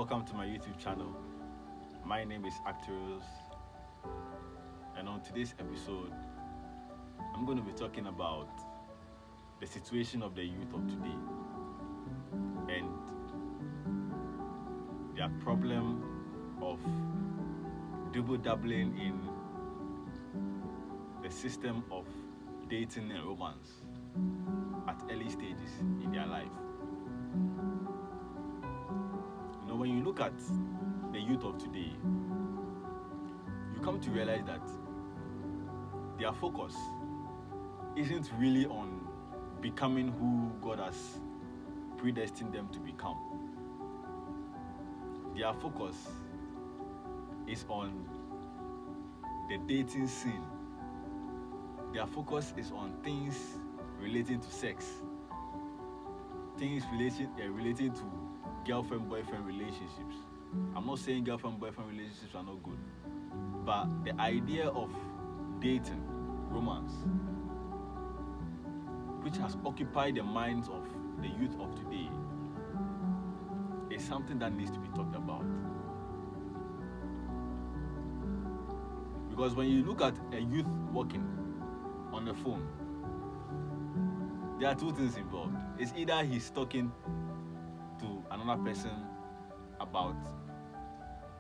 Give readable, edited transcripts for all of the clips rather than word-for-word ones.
Welcome to my YouTube channel. My name is Actors, and on today's episode, I'm going to be talking about the situation of the youth of today and their problem of double dabbling in the system of dating and romance at early stages in their life. When you look at the youth of today, you come to realize that their focus isn't really on becoming who God has predestined them to become. Their focus is on the dating scene. Their focus is on things relating to sex, things relating to girlfriend-boyfriend relationships. I'm not saying girlfriend-boyfriend relationships are not good, but the idea of dating, romance, which has occupied the minds of the youth of today, is something that needs to be talked about. Because when you look at a youth walking on the phone, there are two things involved. It's either he's talking to another person about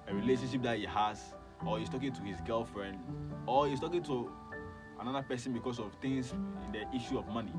a relationship that he has, or he's talking to his girlfriend, or he's talking to another person because of things in the issue of money.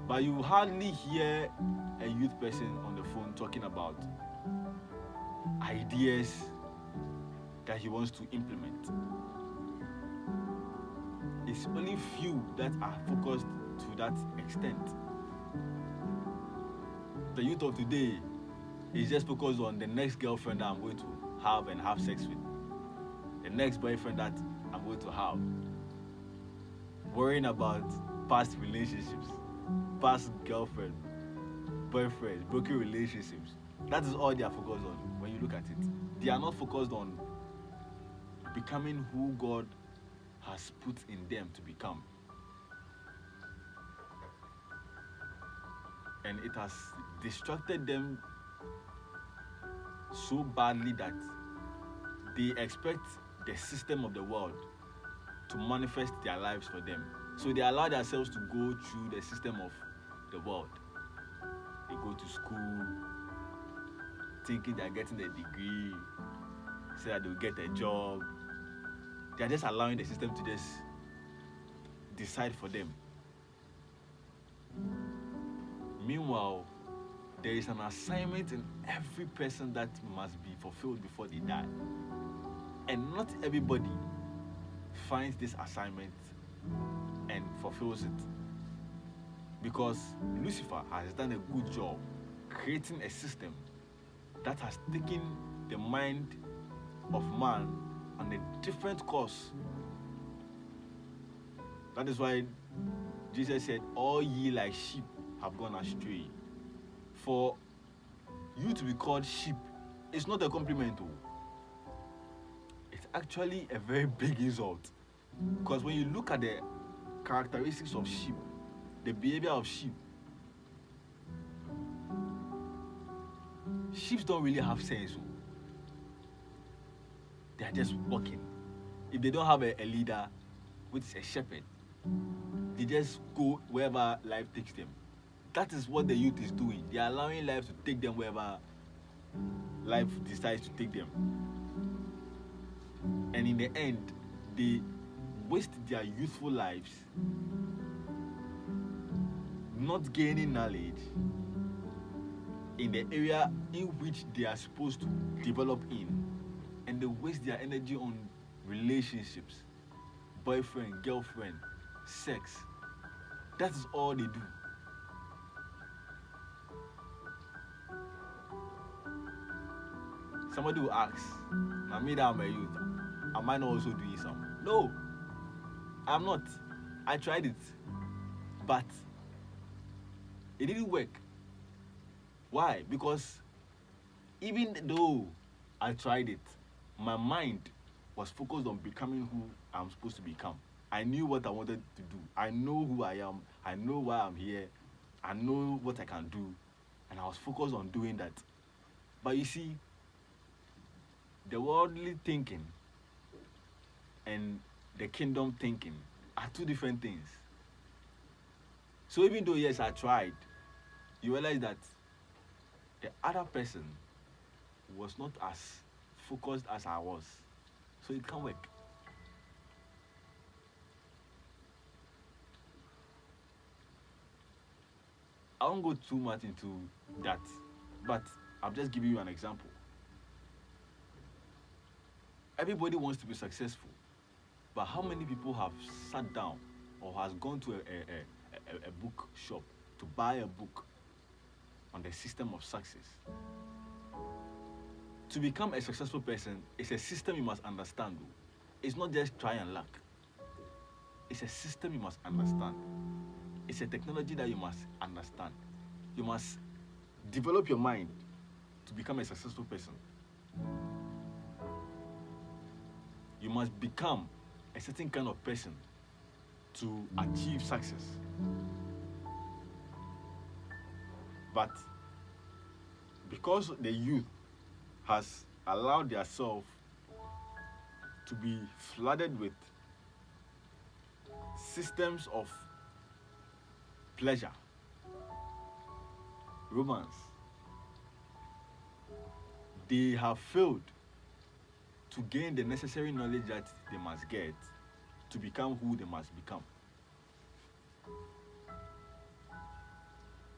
But you hardly hear a youth person on the phone talking about ideas that he wants to implement. It's only few that are focused to that extent. The youth of today is just focused on the next girlfriend that I'm going to have sex with, the next boyfriend that I'm going to have, worrying about past relationships, past girlfriend, boyfriend, broken relationships. That is all they are focused on when you look at it. They are not focused on becoming who God has put in them to become. And it has distracted them so badly that they expect the system of the world to manifest their lives for them. So they allow themselves to go through the system of the world. They go to school thinking they're getting a degree, say that they'll get a job. They're just allowing the system to just decide for them. Meanwhile, there is an assignment in every person that must be fulfilled before they die. And not everybody finds this assignment and fulfills it. Because Lucifer has done a good job creating a system that has taken the mind of man on a different course. That is why Jesus said, "All ye like sheep have gone astray." For you to be called sheep, it's not a compliment. It's actually a very big insult. Because when you look at the characteristics of sheep, the behavior of sheep, sheep don't really have sense. They are just walking. If they don't have a leader, which is a shepherd, they just go wherever life takes them. That is what the youth is doing. They are allowing life to take them wherever life decides to take them. And in the end, they waste their youthful lives not gaining knowledge in the area in which they are supposed to develop in. And they waste their energy on relationships, boyfriend, girlfriend, sex. That is all they do. Somebody will ask, "Now me that I'm a youth, am I not also doing something?" No, I'm not. I tried it, but it didn't work. Why? Because even though I tried it, my mind was focused on becoming who I'm supposed to become. I knew what I wanted to do. I know who I am. I know why I'm here. I know what I can do. And I was focused on doing that. But you see, the worldly thinking and the kingdom thinking are two different things. So even though yes, I tried, you realize that the other person was not as focused as I was. So it can't work. I won't go too much into that, but I'll just give you an example. Everybody wants to be successful, but how many people have sat down or has gone to a book shop to buy a book on the system of success? To become a successful person, it's a system you must understand. It's not just try and luck. It's a system you must understand. It's a technology that you must understand. You must develop your mind to become a successful person. You must become a certain kind of person to achieve success. But because the youth has allowed themselves to be flooded with systems of pleasure, romance, they have failed to gain the necessary knowledge that they must get to become who they must become.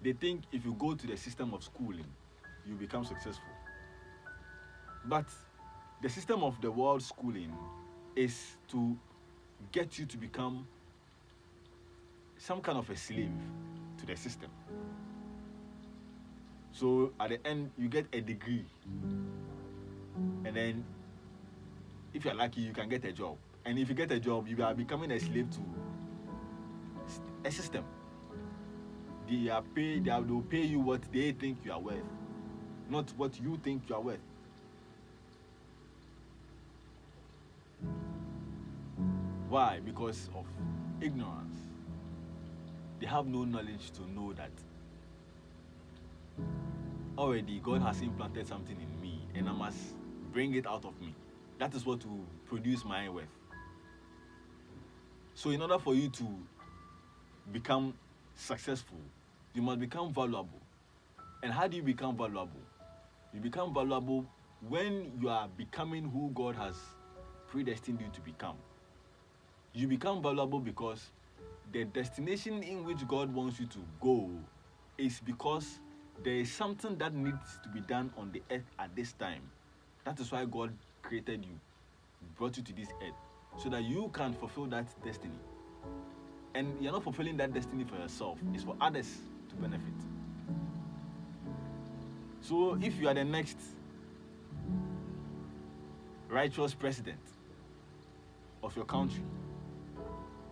They think if you go to the system of schooling, you become successful. But the system of the world schooling is to get you to become some kind of a slave to the system. So at the end, you get a degree, and then if you're lucky, you can get a job. And if you get a job, you are becoming a slave to a system. They'll pay you what they think you are worth, not what you think you are worth. Why? Because of ignorance. They have no knowledge to know that already God has implanted something in me and I must bring it out of me. That is what will produce my worth. So in order for you to become successful, you must become valuable. And how do you become valuable? You become valuable when you are becoming who God has predestined you to become. You become valuable because the destination in which God wants you to go is because there is something that needs to be done on the earth at this time. That is why God created you, brought you to this earth, so that you can fulfill that destiny. And you're not fulfilling that destiny for yourself, it's for others to benefit. So if you are the next righteous president of your country,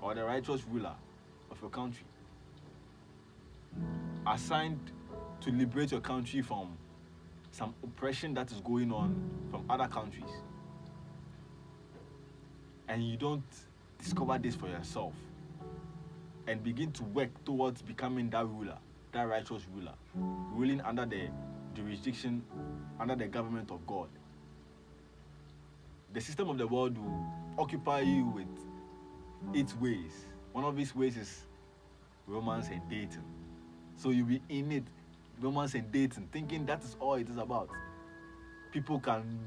or the righteous ruler of your country, assigned to liberate your country from some oppression that is going on from other countries, and you don't discover this for yourself and begin to work towards becoming that ruler, that righteous ruler, ruling under the jurisdiction, under the government of God, the system of the world will occupy you with its ways. One of these ways is romance and dating. So you'll be in it, romance and dating, thinking that is all it is about. People can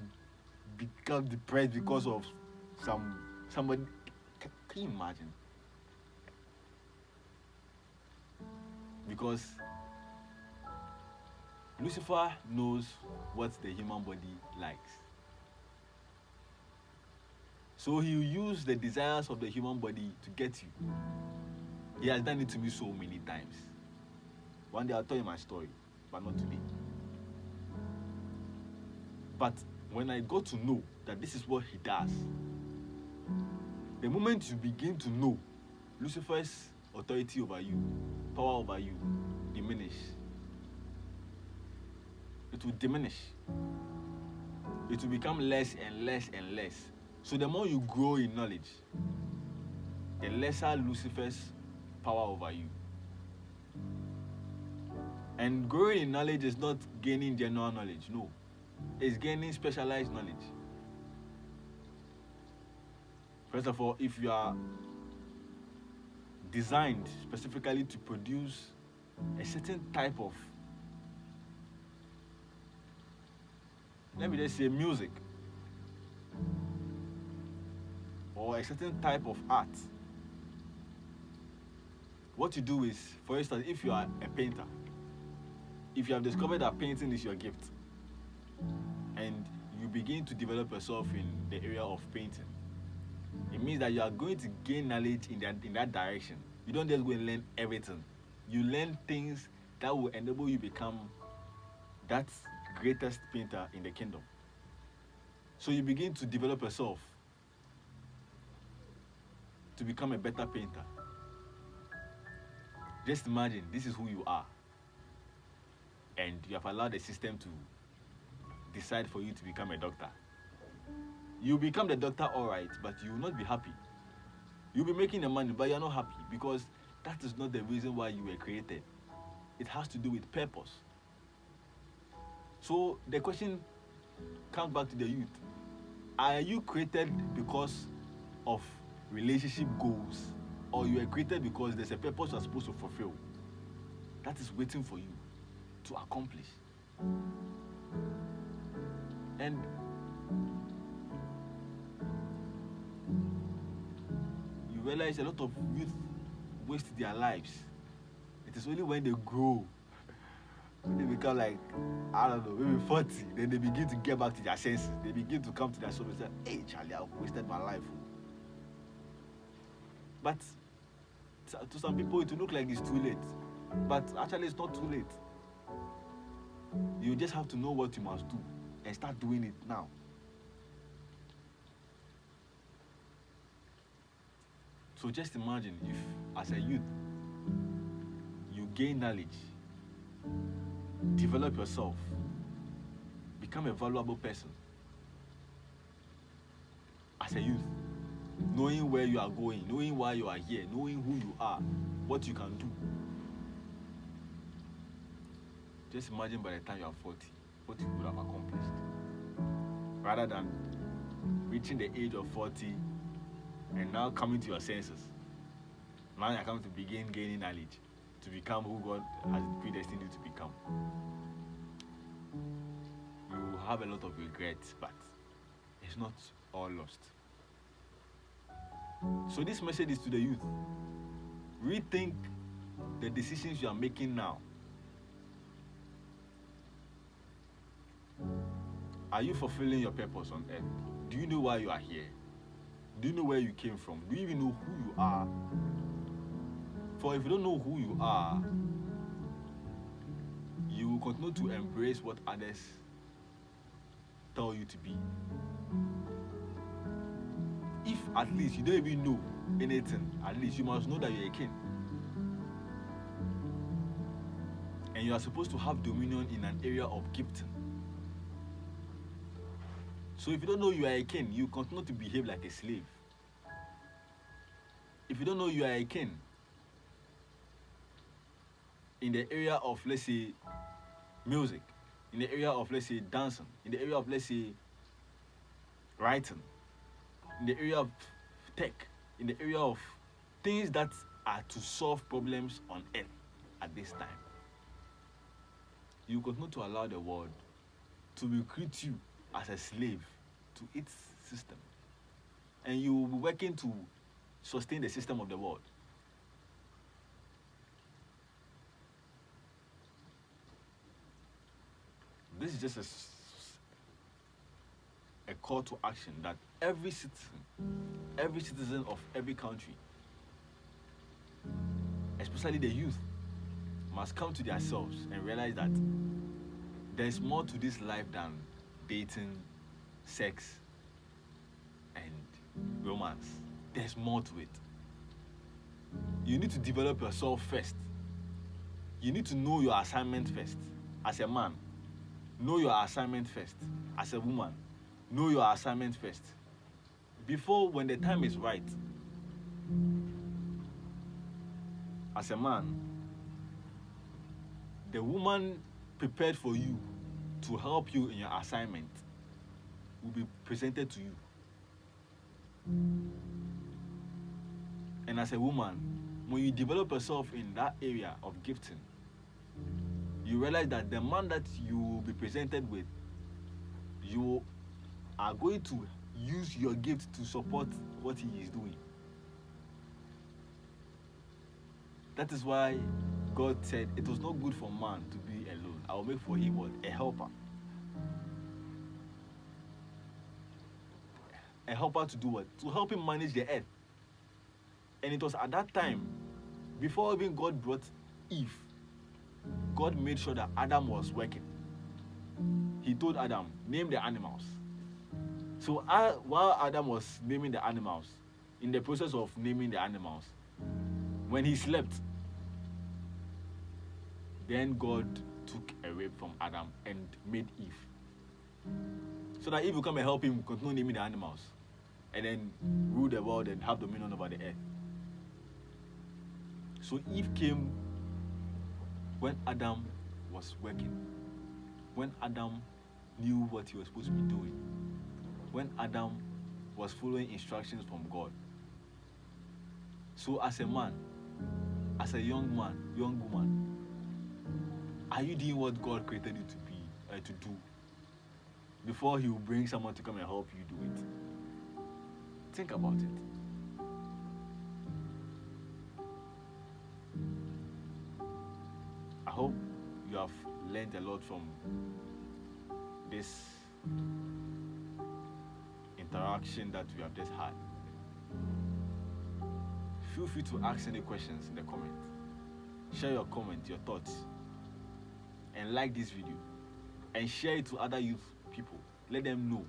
become depressed because of somebody. Can you imagine? Because Lucifer knows what the human body likes. So he'll use the desires of the human body to get you. He has done it to me so many times. One day I'll tell you my story, but not today. But when I got to know that this is what he does, the moment you begin to know Lucifer's authority over you, power over you, diminish. It will diminish. It will become less and less and less. So the more you grow in knowledge, the lesser Lucifer's power over you. And growing in knowledge is not gaining general knowledge, no. is gaining specialized knowledge. First of all, if you are designed specifically to produce a certain type of, let me just say, music, or a certain type of art, what you do is, for instance, if you are a painter, if you have discovered that painting is your gift, and you begin to develop yourself in the area of painting, it means that you are going to gain knowledge in that direction. You don't just go and learn everything. You learn things that will enable you become that greatest painter in the kingdom. So you begin to develop yourself to become a better painter. Just imagine this is who you are, and you have allowed the system to decide for you to become a doctor. You become the doctor, all right, but you will not be happy. You'll be making the money, but you're not happy, because that is not the reason why you were created. It has to do with purpose. So the question comes back to the youth. Are you created because of relationship goals, or you were created because there's a purpose you're supposed to fulfill that is waiting for you to accomplish? And you realize a lot of youth waste their lives. It is only when they grow, when they become like, I don't know, maybe 40, then they begin to get back to their senses. They begin to come to their soul and say, hey, Charlie, I've wasted my life. But to some people, it will look like it's too late. But actually, it's not too late. You just have to know what you must do and start doing it now. So just imagine if, as a youth, you gain knowledge, develop yourself, become a valuable person. As a youth, knowing where you are going, knowing why you are here, knowing who you are, what you can do. Just imagine by the time you are 40, what you would have accomplished. Rather than reaching the age of 40 and now coming to your senses. Now you're coming to begin gaining knowledge to become who God has predestined you to become. You will have a lot of regrets, but it's not all lost. So this message is to the youth. Rethink the decisions you are making now. Are you fulfilling your purpose on earth? Do you know why you are here? Do you know where you came from? Do you even know who you are? For if you don't know who you are, you will continue to embrace what others tell you to be. If at least you don't even know anything, at least you must know that you're a king. And you are supposed to have dominion in an area of gifting. So if you don't know you are a king, you continue to behave like a slave. If you don't know you are a king, in the area of, let's say, music, in the area of, let's say, dancing, in the area of, let's say, writing, in the area of tech, in the area of things that are to solve problems on earth at this time, you continue to allow the world to recruit you as a slave to its system. And you will be working to sustain the system of the world. This is just a call to action that every citizen of every country, especially the youth, must come to themselves and realize that there's more to this life than dating, sex, and romance. There's more to it. You need to develop yourself first. You need to know your assignment first. As a man, know your assignment first. As a woman, know your assignment first. Before, when the time is right, as a man, the woman prepared for you to to help you in your assignment will be presented to you. And as a woman, when you develop yourself in that area of gifting, you realize that the man that you will be presented with, you are going to use your gift to support what he is doing. That is why God said it was not good for man to be alone. I will make for him what? A helper. A helper to do what? To help him manage the earth. And it was at that time, before even God brought Eve, God made sure that Adam was working. He told Adam, name the animals. So while Adam was naming the animals, in the process of naming the animals, when he slept, then God took a rib from Adam and made Eve. So that Eve will come and help him continue naming the animals and then rule the world and have dominion over the earth. So Eve came when Adam was working, when Adam knew what he was supposed to be doing, when Adam was following instructions from God. So as a man, as a young man, young woman, are you doing what God created you to do before he will bring someone to come and help you do it? Think about it. I hope you have learned a lot from this interaction that we have just had. Feel free to ask any questions in the comment. Share your comment, your thoughts, and like this video, and share it to other youth people. Let them know.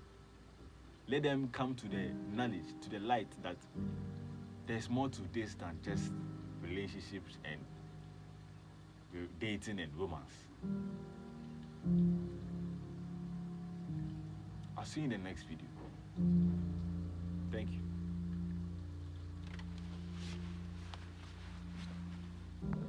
Let them come to the knowledge, to the light that there's more to this than just relationships and dating and romance. I'll see you in the next video. Thank you.